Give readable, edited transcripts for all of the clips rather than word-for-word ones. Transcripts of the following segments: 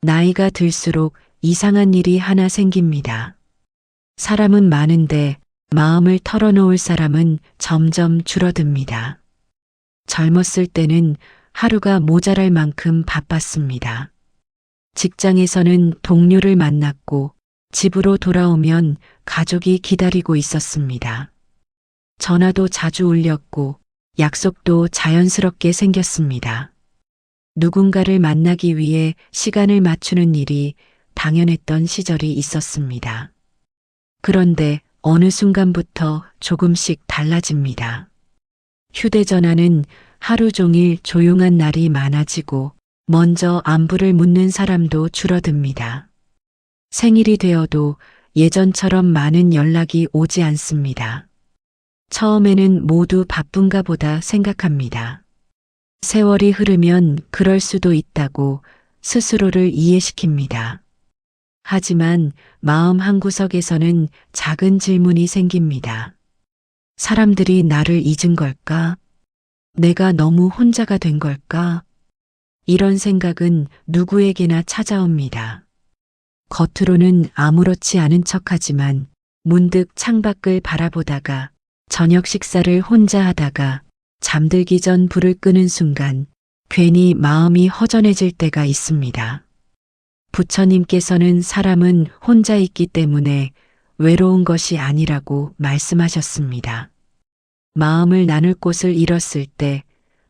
나이가 들수록 이상한 일이 하나 생깁니다. 사람은 많은데 마음을 털어놓을 사람은 점점 줄어듭니다. 젊었을 때는 하루가 모자랄 만큼 바빴습니다. 직장에서는 동료를 만났고 집으로 돌아오면 가족이 기다리고 있었습니다. 전화도 자주 울렸고 약속도 자연스럽게 생겼습니다. 누군가를 만나기 위해 시간을 맞추는 일이 당연했던 시절이 있었습니다. 그런데 어느 순간부터 조금씩 달라집니다. 휴대전화는 하루 종일 조용한 날이 많아지고 먼저 안부를 묻는 사람도 줄어듭니다. 생일이 되어도 예전처럼 많은 연락이 오지 않습니다. 처음에는 모두 바쁜가 보다 생각합니다. 세월이 흐르면 그럴 수도 있다고 스스로를 이해시킵니다. 하지만 마음 한구석에서는 작은 질문이 생깁니다. 사람들이 나를 잊은 걸까? 내가 너무 혼자가 된 걸까? 이런 생각은 누구에게나 찾아옵니다. 겉으로는 아무렇지 않은 척하지만 문득 창밖을 바라보다가 저녁 식사를 혼자 하다가 잠들기 전 불을 끄는 순간 괜히 마음이 허전해질 때가 있습니다. 부처님께서는 사람은 혼자 있기 때문에 외로운 것이 아니라고 말씀하셨습니다. 마음을 나눌 곳을 잃었을 때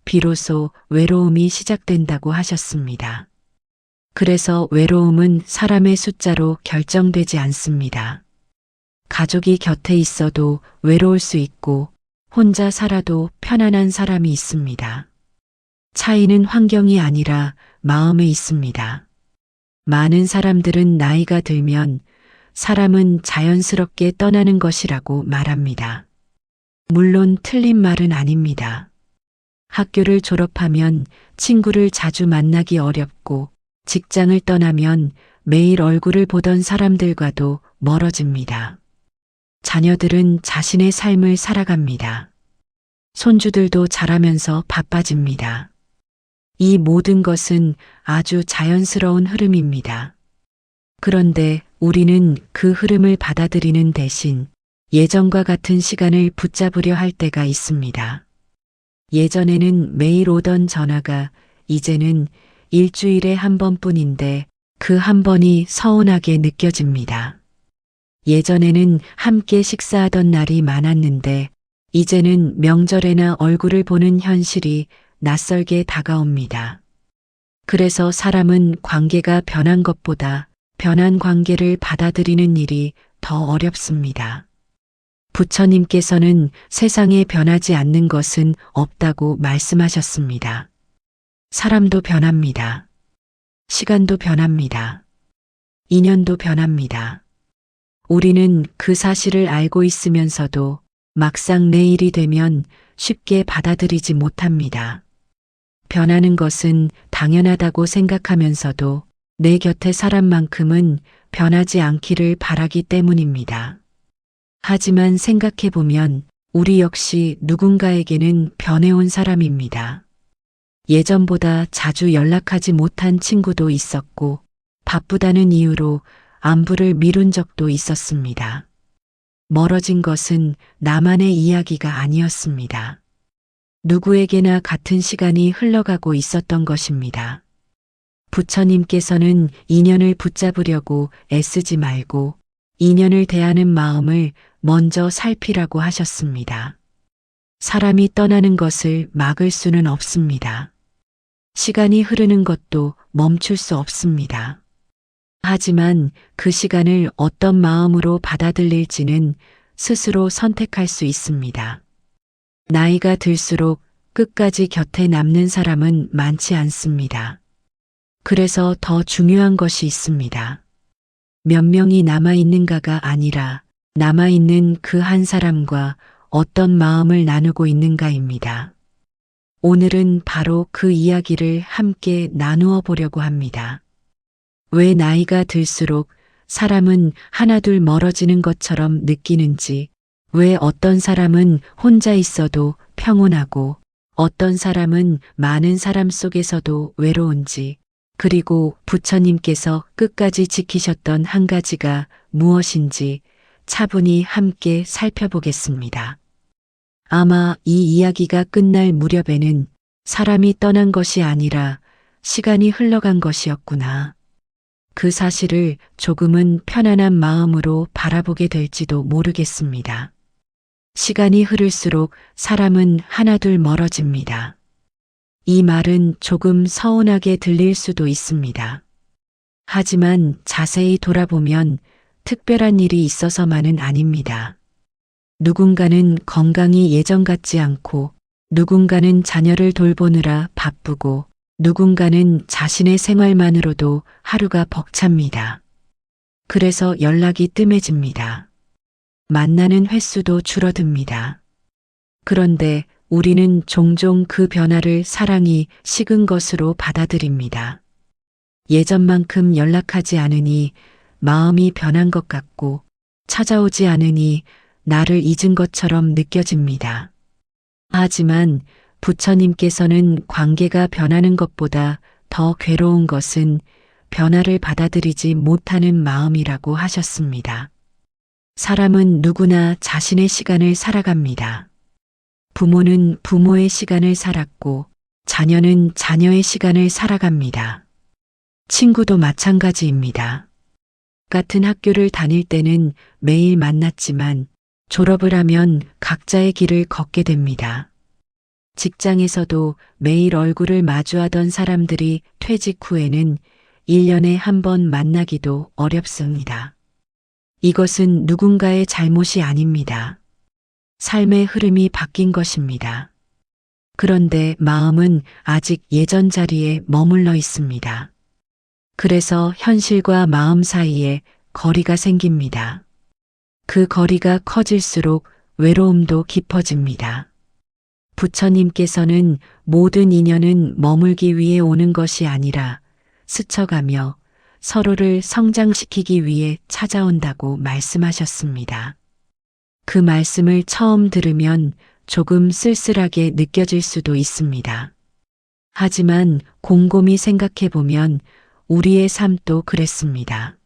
비로소 외로움이 시작된다고 하셨습니다. 그래서 외로움은 사람의 숫자로 결정되지 않습니다. 가족이 곁에 있어도 외로울 수 있고 혼자 살아도 편안한 사람이 있습니다. 차이는 환경이 아니라 마음에 있습니다. 많은 사람들은 나이가 들면 사람은 자연스럽게 떠나는 것이라고 말합니다. 물론 틀린 말은 아닙니다. 학교를 졸업하면 친구를 자주 만나기 어렵고 직장을 떠나면 매일 얼굴을 보던 사람들과도 멀어집니다. 자녀들은 자신의 삶을 살아갑니다. 손주들도 자라면서 바빠집니다. 이 모든 것은 아주 자연스러운 흐름입니다. 그런데 우리는 그 흐름을 받아들이는 대신 예전과 같은 시간을 붙잡으려 할 때가 있습니다. 예전에는 매일 오던 전화가 이제는 일주일에 한 번뿐인데 그 한 번이 서운하게 느껴집니다. 예전에는 함께 식사하던 날이 많았는데 이제는 명절에나 얼굴을 보는 현실이 낯설게 다가옵니다. 그래서 사람은 관계가 변한 것보다 변한 관계를 받아들이는 일이 더 어렵습니다. 부처님께서는 세상에 변하지 않는 것은 없다고 말씀하셨습니다. 사람도 변합니다. 시간도 변합니다. 인연도 변합니다. 우리는 그 사실을 알고 있으면서도 막상 내일이 되면 쉽게 받아들이지 못합니다. 변하는 것은 당연하다고 생각하면서도 내 곁의 사람만큼은 변하지 않기를 바라기 때문입니다. 하지만 생각해보면 우리 역시 누군가에게는 변해온 사람입니다. 예전보다 자주 연락하지 못한 친구도 있었고 바쁘다는 이유로 안부를 미룬 적도 있었습니다. 멀어진 것은 나만의 이야기가 아니었습니다. 누구에게나 같은 시간이 흘러가고 있었던 것입니다. 부처님께서는 인연을 붙잡으려고 애쓰지 말고 인연을 대하는 마음을 먼저 살피라고 하셨습니다. 사람이 떠나는 것을 막을 수는 없습니다. 시간이 흐르는 것도 멈출 수 없습니다. 하지만 그 시간을 어떤 마음으로 받아들일지는 스스로 선택할 수 있습니다. 나이가 들수록 끝까지 곁에 남는 사람은 많지 않습니다. 그래서 더 중요한 것이 있습니다. 몇 명이 남아있는가가 아니라 남아있는 그 한 사람과 어떤 마음을 나누고 있는가입니다. 오늘은 바로 그 이야기를 함께 나누어 보려고 합니다. 왜 나이가 들수록 사람은 하나둘 멀어지는 것처럼 느끼는지, 왜 어떤 사람은 혼자 있어도 평온하고 어떤 사람은 많은 사람 속에서도 외로운지, 그리고 부처님께서 끝까지 지키셨던 한 가지가 무엇인지 차분히 함께 살펴보겠습니다. 아마 이 이야기가 끝날 무렵에는 사람이 떠난 것이 아니라 시간이 흘러간 것이었구나. 그 사실을 조금은 편안한 마음으로 바라보게 될지도 모르겠습니다. 시간이 흐를수록 사람은 하나둘 멀어집니다. 이 말은 조금 서운하게 들릴 수도 있습니다. 하지만 자세히 돌아보면 특별한 일이 있어서만은 아닙니다. 누군가는 건강이 예전 같지 않고, 누군가는 자녀를 돌보느라 바쁘고, 누군가는 자신의 생활만으로도 하루가 벅찹니다. 그래서 연락이 뜸해집니다. 만나는 횟수도 줄어듭니다. 그런데 우리는 종종 그 변화를 사랑이 식은 것으로 받아들입니다. 예전만큼 연락하지 않으니 마음이 변한 것 같고, 찾아오지 않으니 나를 잊은 것처럼 느껴집니다. 하지만 부처님께서는 관계가 변하는 것보다 더 괴로운 것은 변화를 받아들이지 못하는 마음이라고 하셨습니다. 사람은 누구나 자신의 시간을 살아갑니다. 부모는 부모의 시간을 살았고, 자녀는 자녀의 시간을 살아갑니다. 친구도 마찬가지입니다. 같은 학교를 다닐 때는 매일 만났지만 졸업을 하면 각자의 길을 걷게 됩니다. 직장에서도 매일 얼굴을 마주하던 사람들이 퇴직 후에는 1년에 한 번 만나기도 어렵습니다. 이것은 누군가의 잘못이 아닙니다. 삶의 흐름이 바뀐 것입니다. 그런데 마음은 아직 예전 자리에 머물러 있습니다. 그래서 현실과 마음 사이에 거리가 생깁니다. 그 거리가 커질수록 외로움도 깊어집니다. 부처님께서는 모든 인연은 머물기 위해 오는 것이 아니라 스쳐가며 서로를 성장시키기 위해 찾아온다고 말씀하셨습니다. 그 말씀을 처음 들으면 조금 쓸쓸하게 느껴질 수도 있습니다. 하지만 곰곰이 생각해 보면 우리의 삶도 그랬습니다.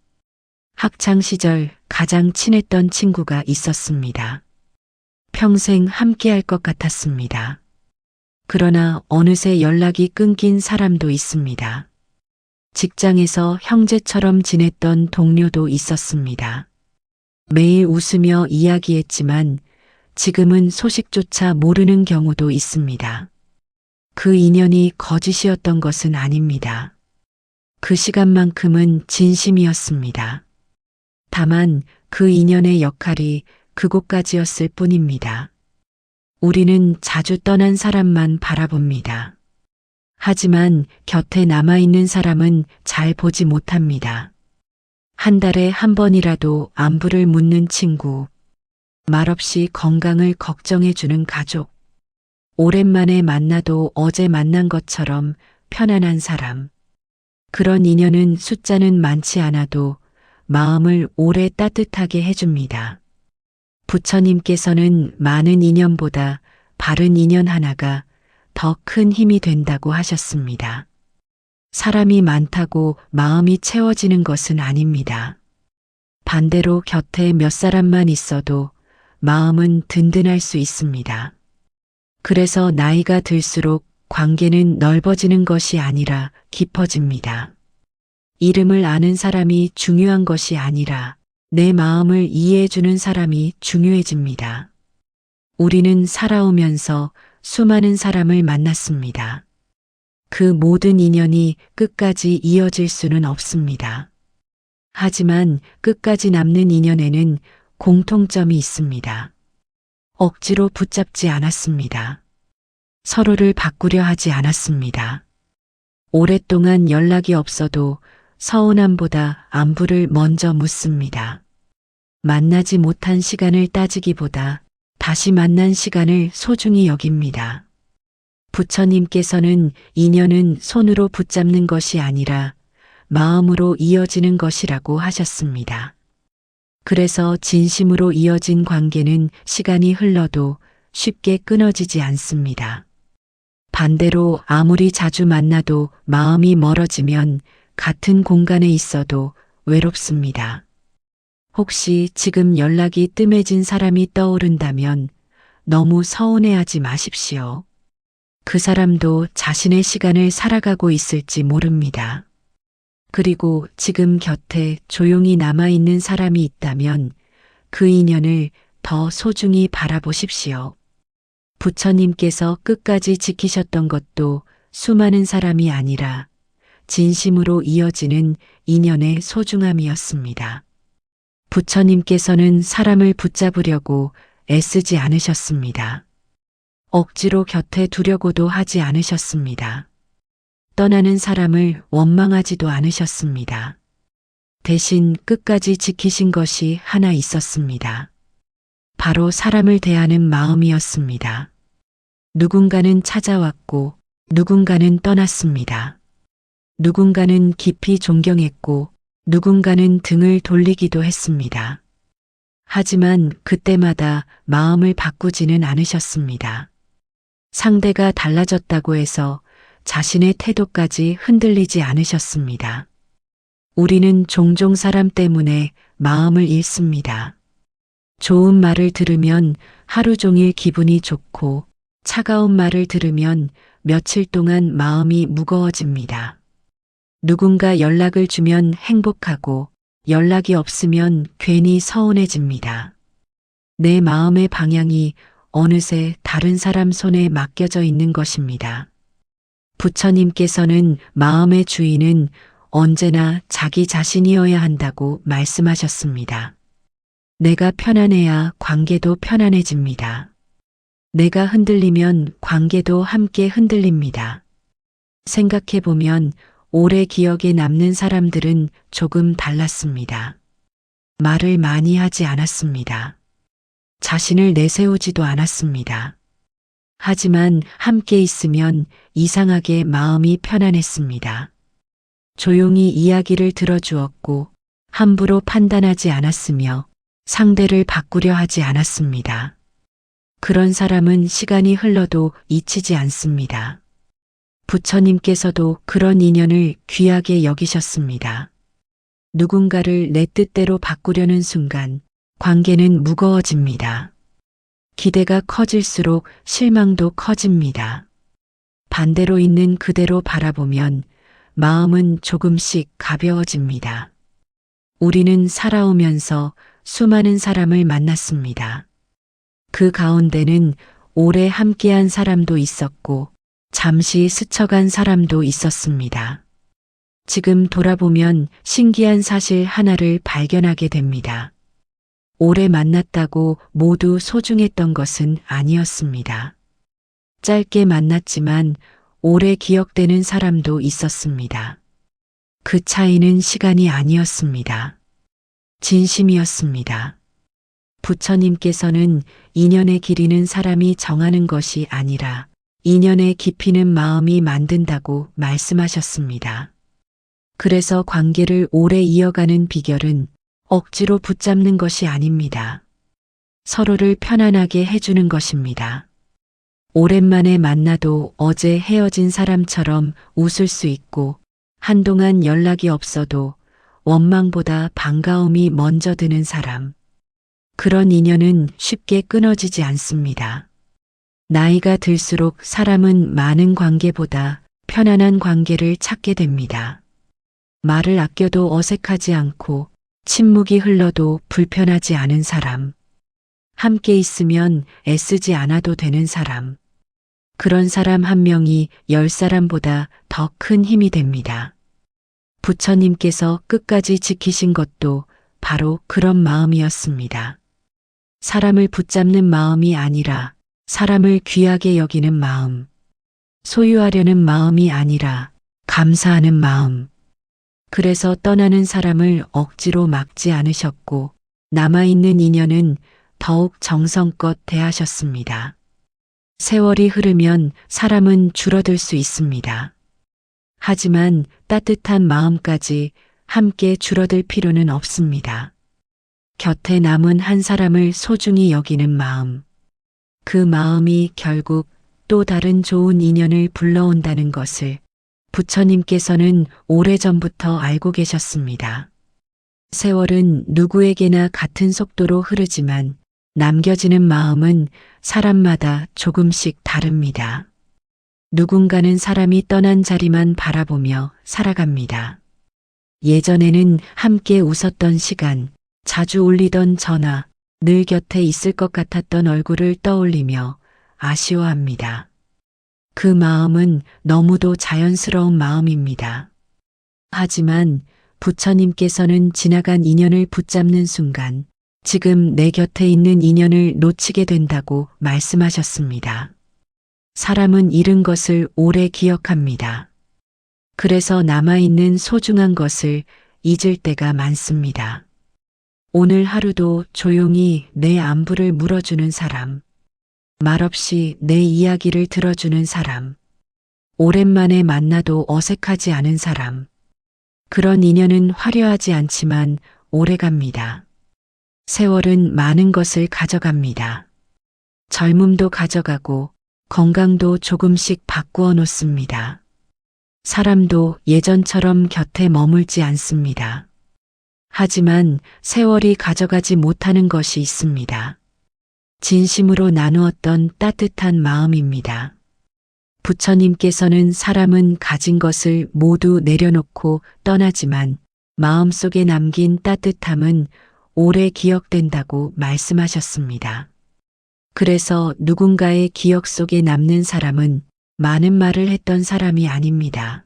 학창 시절 가장 친했던 친구가 있었습니다. 평생 함께할 것 같았습니다. 그러나 어느새 연락이 끊긴 사람도 있습니다. 직장에서 형제처럼 지냈던 동료도 있었습니다. 매일 웃으며 이야기했지만 지금은 소식조차 모르는 경우도 있습니다. 그 인연이 거짓이었던 것은 아닙니다. 그 시간만큼은 진심이었습니다. 다만 그 인연의 역할이 그곳까지였을 뿐입니다. 우리는 자주 떠난 사람만 바라봅니다. 하지만 곁에 남아있는 사람은 잘 보지 못합니다. 한 달에 한 번이라도 안부를 묻는 친구, 말없이 건강을 걱정해주는 가족, 오랜만에 만나도 어제 만난 것처럼 편안한 사람. 그런 인연은 숫자는 많지 않아도 마음을 오래 따뜻하게 해줍니다. 부처님께서는 많은 인연보다 바른 인연 하나가 더 큰 힘이 된다고 하셨습니다. 사람이 많다고 마음이 채워지는 것은 아닙니다. 반대로 곁에 몇 사람만 있어도 마음은 든든할 수 있습니다. 그래서 나이가 들수록 관계는 넓어지는 것이 아니라 깊어집니다. 이름을 아는 사람이 중요한 것이 아니라 내 마음을 이해해주는 사람이 중요해집니다. 우리는 살아오면서 수많은 사람을 만났습니다. 그 모든 인연이 끝까지 이어질 수는 없습니다. 하지만 끝까지 남는 인연에는 공통점이 있습니다. 억지로 붙잡지 않았습니다. 서로를 바꾸려 하지 않았습니다. 오랫동안 연락이 없어도 서운함보다 안부를 먼저 묻습니다. 만나지 못한 시간을 따지기보다 다시 만난 시간을 소중히 여깁니다. 부처님께서는 인연은 손으로 붙잡는 것이 아니라 마음으로 이어지는 것이라고 하셨습니다. 그래서 진심으로 이어진 관계는 시간이 흘러도 쉽게 끊어지지 않습니다. 반대로 아무리 자주 만나도 마음이 멀어지면 같은 공간에 있어도 외롭습니다. 혹시 지금 연락이 뜸해진 사람이 떠오른다면 너무 서운해하지 마십시오. 그 사람도 자신의 시간을 살아가고 있을지 모릅니다. 그리고 지금 곁에 조용히 남아있는 사람이 있다면 그 인연을 더 소중히 바라보십시오. 부처님께서 끝까지 지키셨던 것도 수많은 사람이 아니라 진심으로 이어지는 인연의 소중함이었습니다. 부처님께서는 사람을 붙잡으려고 애쓰지 않으셨습니다. 억지로 곁에 두려고도 하지 않으셨습니다. 떠나는 사람을 원망하지도 않으셨습니다. 대신 끝까지 지키신 것이 하나 있었습니다. 바로 사람을 대하는 마음이었습니다. 누군가는 찾아왔고 누군가는 떠났습니다. 누군가는 깊이 존경했고 누군가는 등을 돌리기도 했습니다. 하지만 그때마다 마음을 바꾸지는 않으셨습니다. 상대가 달라졌다고 해서 자신의 태도까지 흔들리지 않으셨습니다. 우리는 종종 사람 때문에 마음을 잃습니다. 좋은 말을 들으면 하루 종일 기분이 좋고 차가운 말을 들으면 며칠 동안 마음이 무거워집니다. 누군가 연락을 주면 행복하고 연락이 없으면 괜히 서운해집니다. 내 마음의 방향이 어느새 다른 사람 손에 맡겨져 있는 것입니다. 부처님께서는 마음의 주인은 언제나 자기 자신이어야 한다고 말씀하셨습니다. 내가 편안해야 관계도 편안해집니다. 내가 흔들리면 관계도 함께 흔들립니다. 생각해보면 오래 기억에 남는 사람들은 조금 달랐습니다. 말을 많이 하지 않았습니다. 자신을 내세우지도 않았습니다. 하지만 함께 있으면 이상하게 마음이 편안했습니다. 조용히 이야기를 들어주었고 함부로 판단하지 않았으며 상대를 바꾸려 하지 않았습니다. 그런 사람은 시간이 흘러도 잊히지 않습니다. 부처님께서도 그런 인연을 귀하게 여기셨습니다. 누군가를 내 뜻대로 바꾸려는 순간 관계는 무거워집니다. 기대가 커질수록 실망도 커집니다. 반대로 있는 그대로 바라보면 마음은 조금씩 가벼워집니다. 우리는 살아오면서 수많은 사람을 만났습니다. 그 가운데는 오래 함께한 사람도 있었고 잠시 스쳐간 사람도 있었습니다. 지금 돌아보면 신기한 사실 하나를 발견하게 됩니다. 오래 만났다고 모두 소중했던 것은 아니었습니다. 짧게 만났지만 오래 기억되는 사람도 있었습니다. 그 차이는 시간이 아니었습니다. 진심이었습니다. 부처님께서는 인연의 길이는 사람이 정하는 것이 아니라 인연의 깊이는 마음이 만든다고 말씀하셨습니다. 그래서 관계를 오래 이어가는 비결은 억지로 붙잡는 것이 아닙니다. 서로를 편안하게 해주는 것입니다. 오랜만에 만나도 어제 헤어진 사람처럼 웃을 수 있고 한동안 연락이 없어도 원망보다 반가움이 먼저 드는 사람. 그런 인연은 쉽게 끊어지지 않습니다. 나이가 들수록 사람은 많은 관계보다 편안한 관계를 찾게 됩니다. 말을 아껴도 어색하지 않고 침묵이 흘러도 불편하지 않은 사람. 함께 있으면 애쓰지 않아도 되는 사람. 그런 사람 한 명이 10사람보다 더 큰 힘이 됩니다. 부처님께서 끝까지 지키신 것도 바로 그런 마음이었습니다. 사람을 붙잡는 마음이 아니라 사람을 귀하게 여기는 마음. 소유하려는 마음이 아니라 감사하는 마음. 그래서 떠나는 사람을 억지로 막지 않으셨고 남아있는 인연은 더욱 정성껏 대하셨습니다. 세월이 흐르면 사람은 줄어들 수 있습니다. 하지만 따뜻한 마음까지 함께 줄어들 필요는 없습니다. 곁에 남은 한 사람을 소중히 여기는 마음. 그 마음이 결국 또 다른 좋은 인연을 불러온다는 것을 부처님께서는 오래전부터 알고 계셨습니다. 세월은 누구에게나 같은 속도로 흐르지만 남겨지는 마음은 사람마다 조금씩 다릅니다. 누군가는 사람이 떠난 자리만 바라보며 살아갑니다. 예전에는 함께 웃었던 시간, 자주 울리던 전화, 늘 곁에 있을 것 같았던 얼굴을 떠올리며 아쉬워합니다. 그 마음은 너무도 자연스러운 마음입니다. 하지만 부처님께서는 지나간 인연을 붙잡는 순간 지금 내 곁에 있는 인연을 놓치게 된다고 말씀하셨습니다. 사람은 잃은 것을 오래 기억합니다. 그래서 남아있는 소중한 것을 잊을 때가 많습니다. 오늘 하루도 조용히 내 안부를 물어주는 사람, 말없이 내 이야기를 들어주는 사람, 오랜만에 만나도 어색하지 않은 사람, 그런 인연은 화려하지 않지만 오래갑니다. 세월은 많은 것을 가져갑니다. 젊음도 가져가고 건강도 조금씩 바꾸어 놓습니다. 사람도 예전처럼 곁에 머물지 않습니다. 하지만 세월이 가져가지 못하는 것이 있습니다. 진심으로 나누었던 따뜻한 마음입니다. 부처님께서는 사람은 가진 것을 모두 내려놓고 떠나지만 마음속에 남긴 따뜻함은 오래 기억된다고 말씀하셨습니다. 그래서 누군가의 기억 속에 남는 사람은 많은 말을 했던 사람이 아닙니다.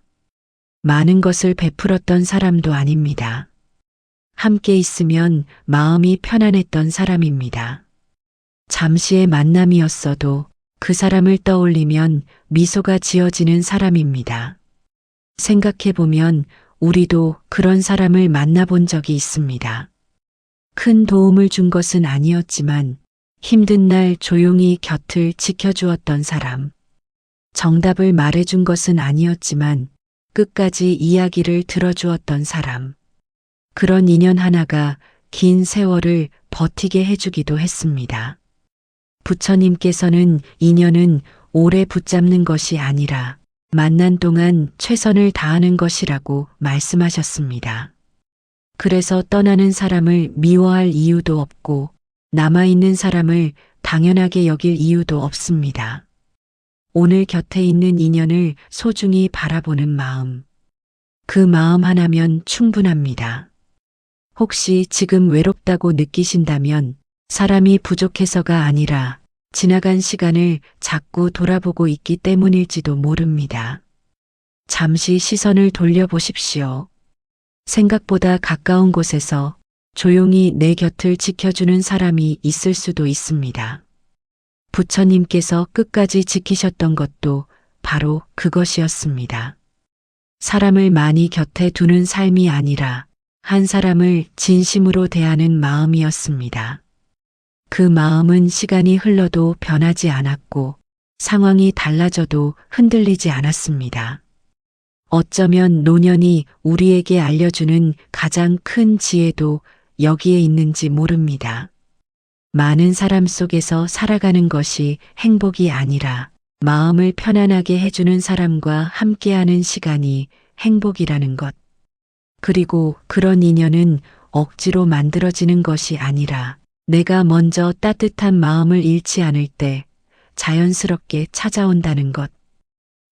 많은 것을 베풀었던 사람도 아닙니다. 함께 있으면 마음이 편안했던 사람입니다. 잠시의 만남이었어도 그 사람을 떠올리면 미소가 지어지는 사람입니다. 생각해보면 우리도 그런 사람을 만나본 적이 있습니다. 큰 도움을 준 것은 아니었지만 힘든 날 조용히 곁을 지켜주었던 사람. 정답을 말해준 것은 아니었지만 끝까지 이야기를 들어주었던 사람. 그런 인연 하나가 긴 세월을 버티게 해주기도 했습니다. 부처님께서는 인연은 오래 붙잡는 것이 아니라 만난 동안 최선을 다하는 것이라고 말씀하셨습니다. 그래서 떠나는 사람을 미워할 이유도 없고 남아있는 사람을 당연하게 여길 이유도 없습니다. 오늘 곁에 있는 인연을 소중히 바라보는 마음. 그 마음 하나면 충분합니다. 혹시 지금 외롭다고 느끼신다면 사람이 부족해서가 아니라 지나간 시간을 자꾸 돌아보고 있기 때문일지도 모릅니다. 잠시 시선을 돌려보십시오. 생각보다 가까운 곳에서 조용히 내 곁을 지켜주는 사람이 있을 수도 있습니다. 부처님께서 끝까지 지키셨던 것도 바로 그것이었습니다. 사람을 많이 곁에 두는 삶이 아니라 한 사람을 진심으로 대하는 마음이었습니다. 그 마음은 시간이 흘러도 변하지 않았고 상황이 달라져도 흔들리지 않았습니다. 어쩌면 노년이 우리에게 알려주는 가장 큰 지혜도 여기에 있는지 모릅니다. 많은 사람 속에서 살아가는 것이 행복이 아니라 마음을 편안하게 해주는 사람과 함께하는 시간이 행복이라는 것. 그리고 그런 인연은 억지로 만들어지는 것이 아니라 내가 먼저 따뜻한 마음을 잃지 않을 때 자연스럽게 찾아온다는 것.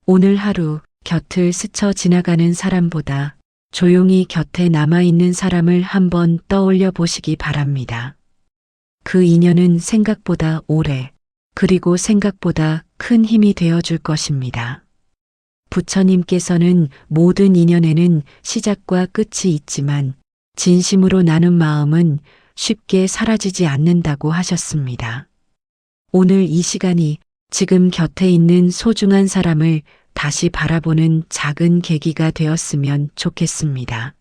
오늘 하루 곁을 스쳐 지나가는 사람보다 조용히 곁에 남아있는 사람을 한번 떠올려 보시기 바랍니다. 그 인연은 생각보다 오래, 그리고 생각보다 큰 힘이 되어줄 것입니다. 부처님께서는 모든 인연에는 시작과 끝이 있지만 진심으로 나눈 마음은 쉽게 사라지지 않는다고 하셨습니다. 오늘 이 시간이 지금 곁에 있는 소중한 사람을 다시 바라보는 작은 계기가 되었으면 좋겠습니다.